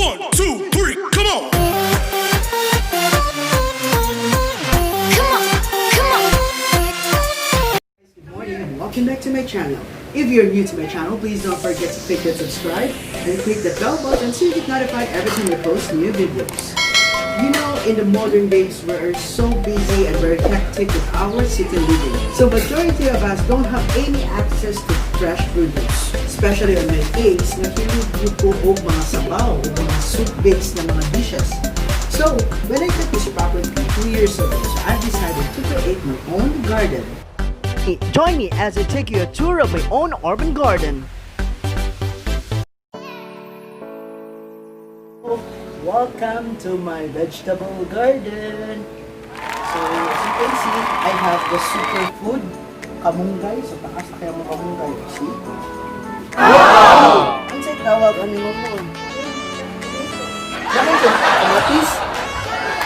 1, 2, 3, come on! Good morning and welcome back to my channel. If you're new to my channel, please don't forget to click the subscribe and click the bell button so you get notified every time I post new videos. You know, in the modern days, we're so busy and very hectic with our city living. So majority of us don't have any access to fresh produce. Especially on my case, nakilig ko o mga sabaw o mga soup-based na mga dishes. So, when I got this property 2 years ago, so I decided to create my own garden. Join me as I take you a tour of my own urban garden. Welcome to my vegetable garden. So as you can see, I have the superfood kamunggay. So takas na kaya mo kamunggay. See? Wow! Ang sa'y tawag ano mo? Bakit yung kamatis?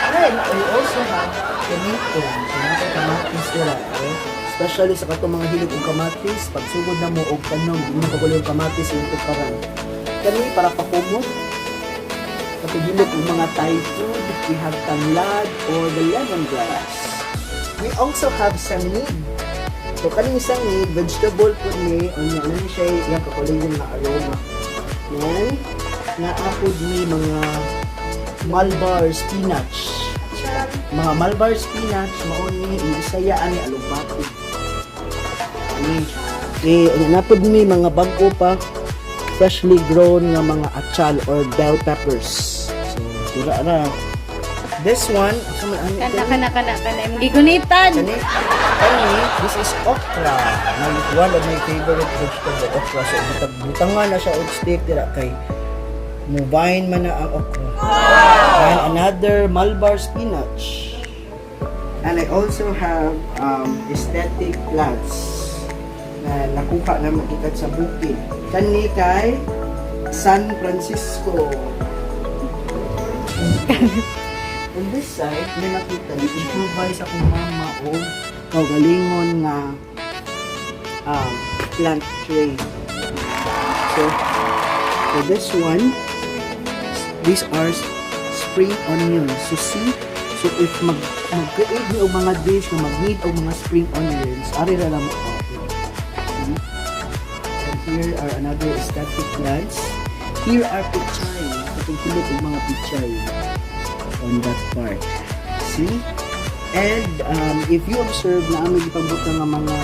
And I also have tomato. So nasa kamatis nila. Especially sa katong mga hilig og kamatis, pag sugod na mo og tanom, hindi mo kagulo yung kamatis yung tukaran. Kani para pakumot. Kapag hilig og mga Thai food, we have tanglad or the lemongrass. We also have sangid. So kaning sangid, vegetable food ni, o niya, ano siya, yung kakulay yung na aroma. Yan, naapod ni mga Malabar spinach. Mga Malabar spinach, mauni, isayaan ni alugbati. Napod mi mga bago pa freshly grown nga mga achal or bell peppers. So, tira na. This one, Kana. Gigunitan. Kani, this is okra. One of my favorite vegetable, okra. So, butangan na siya og steak tira kay mubahin man na ang okra. And another Malabar spinach. And I also have aesthetic plants na nakuha na makikat sa bukid. Kani kay San Francisco. On this side, may nakita ni improvise akong mama o kagalingon nga plant tray. So, for this one, these are spring onions. So see, so if mag-create ni o mga dish na mag-need o mga spring onions, ari na lang mo. And here are another aesthetic plants. Here are pichay. Katulad ng mga pichay on that part. See? And if you observe na may ipagbuta ng mga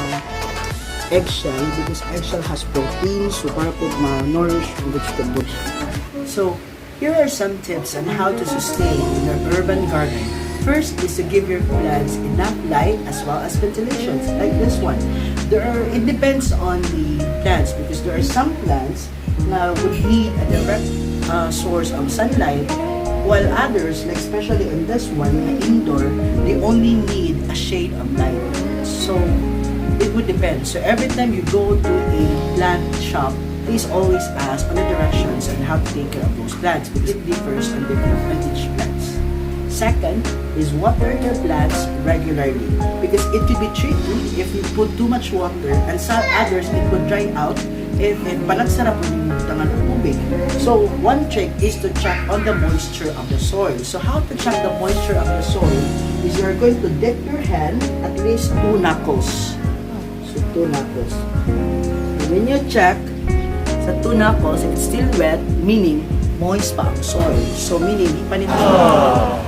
eggshell, because eggshell has protein, so para po ma-nourish yung vegetables. So, here are some tips on how to sustain your urban garden. First is to give your plants enough light as well as ventilation, like this one. It depends on the plants because there are some plants that would need a direct source of sunlight, while others, like especially on this one, indoor, they only need a shade of light. So it would depend. So every time you go to a plant shop, please always ask on the directions on how to take care of those plants because it differs on each plants. Second is water your plants regularly because it could be tricky if you put too much water, and some others it could dry out if panagsarap yung tangan ng tubig. So one trick is to check on the moisture of the soil. So how to check the moisture of the soil is you're going to dip your hand at least 2 knuckles. So 2 knuckles. And when you check sa 2 knuckles, if it's still wet, meaning moist pa ang soil. So meaning, hindi pa nito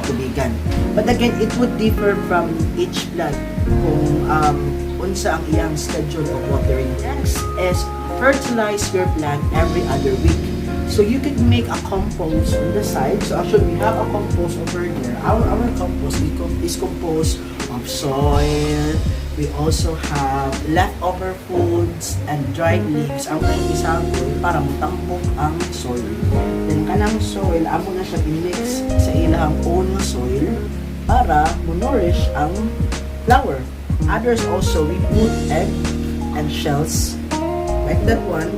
tubigan. But again, it would differ from each plant kung unsa ang iyang schedule of watering. Next is fertilize your plant every other week. So you could make a compost on the side. So actually, we have a compost over here. Our compost is composed of soil. We also have leftover foods and dried leaves. Ang isagol para mutambok ang soil. Then kanang soil, amo na siya i-mix sa ilang own soil para mo-nourish ang flower. Others also, we put eggshells like that one.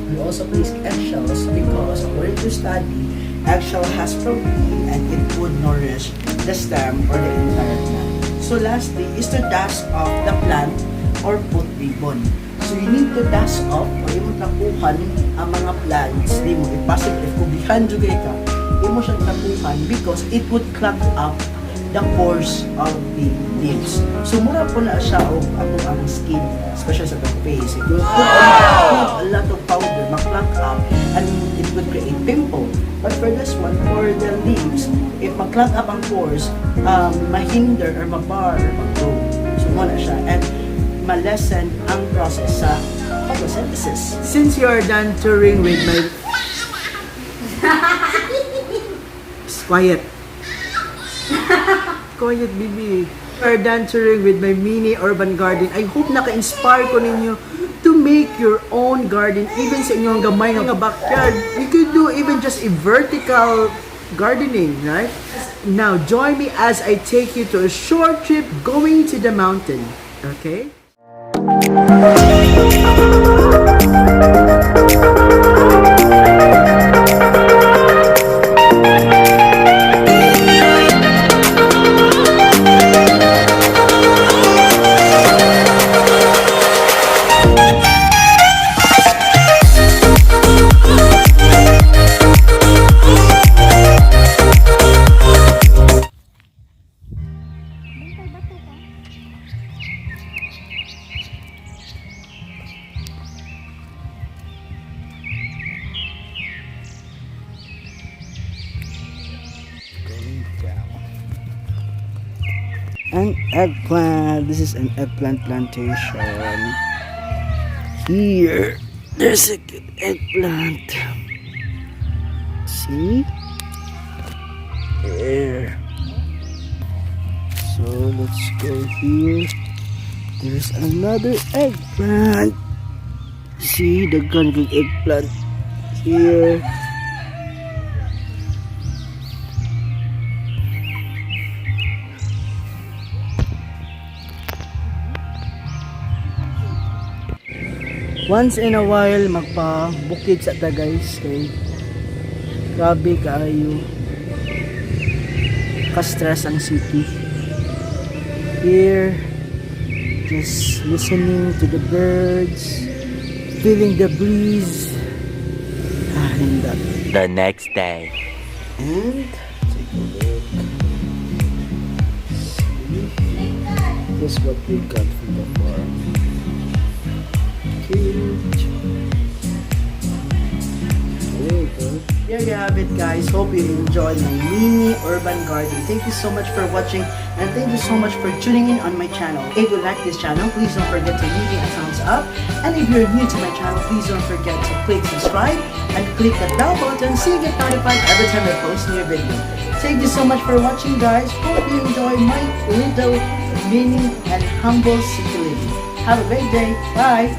We also place eggshells because according to study, eggshell has protein and it would nourish the stem or the entire plant. So lastly is to dust off the plant or put ribbon. So you need to dust off o imong tapuhan ang mga plants nimo. If possible, if kubihan jugay ka, imo siyang tapuhan because it would clog up the pores of the leaves. So mura po na siya og ang skin, especially sa the face. It will put a lot of powder, ma-clog up, and it would create pimple. But for this one, for the leaves, if ma-clog up ang pores, mahinder or mabar or mag-grow. So muna siya. And ma-lessen ang process sa photosynthesis. Since you are done touring with my... Quiet. Quiet, baby. We're done touring with my mini urban garden. I hope naka-inspire ko ninyo to make your own garden even sa inyong gamay nga backyard. You could do even just a vertical gardening, right? Now, join me as I take you to a short trip going to the mountain. Okay? An eggplant. This is an eggplant plantation. Here, there's a good eggplant. See? There. So let's go here. There's another eggplant. See the good eggplant here. Once in a while, magpa-bukid sa ta guys. Kay grabe kaayo. Ka-stress ang city. Here, just listening to the birds, feeling the breeze. And that. The next day. And take a look. See? This is what we got from the farm. There you have it, guys. Hope you enjoyed my mini urban garden. Thank you so much for watching, and thank you so much for tuning in on my channel. If you like this channel, please don't forget to leave me a thumbs up, and if you're new to my channel, please don't forget to click subscribe and click the bell button so you get notified every time I post new video. Thank you so much for watching, guys. Hope you enjoy my little mini and humble city living. Have a great day. Bye.